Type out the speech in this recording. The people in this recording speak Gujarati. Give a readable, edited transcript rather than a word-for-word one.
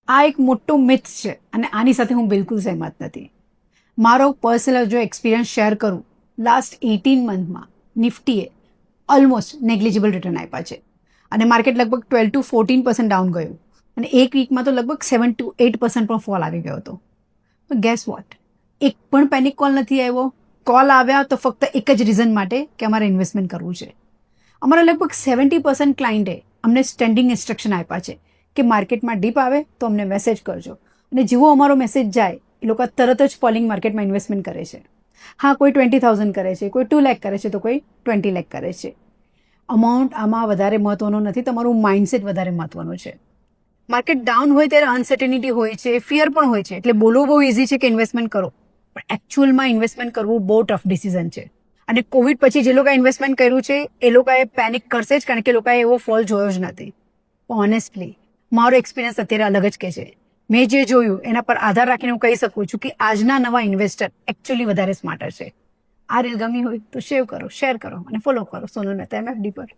આ એક મોટું મિથ છે અને આની સાથે હું બિલકુલ સહેમત નથી. મારો પર્સનલ જો એક્સપિરિયન્સ શેર કરું, લાસ્ટ 18 મંથમાં નિફ્ટીએ ઓલમોસ્ટ નેગ્લિજિબલ રિટર્ન આપ્યા છે અને માર્કેટ લગભગ 12 to 14% ડાઉન ગયું અને એક વીકમાં તો લગભગ 7 to 8% પણ ફોલ આવી ગયો હતો. તો ગેસ વોટ, એક પણ પેનિક કોલ નથી આવ્યો. કોલ આવ્યા તો ફક્ત એક જ રીઝન માટે કે અમારે ઇન્વેસ્ટમેન્ટ કરવું છે. અમારા લગભગ 70% ક્લાયન્ટે અમને સ્ટેન્ડિંગ ઇન્સ્ટ્રક્શન આપ્યા છે કે માર્કેટમાં ડીપ આવે તો અમને મેસેજ કરજો, અને જેવો અમારો મેસેજ જાય એ લોકો તરત જ ફોલિંગ માર્કેટમાં ઇન્વેસ્ટમેન્ટ કરે છે. હા, કોઈ 20,000 કરે છે, કોઈ 2 લાખ કરે છે, તો કોઈ 20 લાખ કરે છે. અમાઉન્ટ આમાં વધારે મહત્વનો નથી, તમારું માઇન્ડસેટ વધારે મહત્વનું છે. માર્કેટ ડાઉન હોય ત્યારે અનસર્ટેનિટી હોય છે, ફિયર પણ હોય છે, એટલે બોલવું બહુ ઇઝી છે કે ઇન્વેસ્ટમેન્ટ કરો, પણ એકચ્યુઅલમાં ઇન્વેસ્ટમેન્ટ કરવું બહુ ટફ ડિસિઝન છે. અને કોવિડ પછી જે લોકોએ ઇન્વેસ્ટમેન્ટ કર્યું છે એ લોકોએ પેનિક કરશે જ, કારણ કે લોકોએ એવો ફોલ જોયો જ નથી. ઓનેસ્ટલી મારો એક્સપિરિયન્સ અત્યારે અલગ જ કહે છે. મેં જે જોયું એના પર આધાર રાખીને હું કહી શકું છું કે આજના નવા ઇન્વેસ્ટર એકચ્યુઅલી વધારે સ્માર્ટર છે. આ રીલ ગમી હોય તો શેર કરો, અને ફોલો કરો સોનલ મહેતા MFD પર.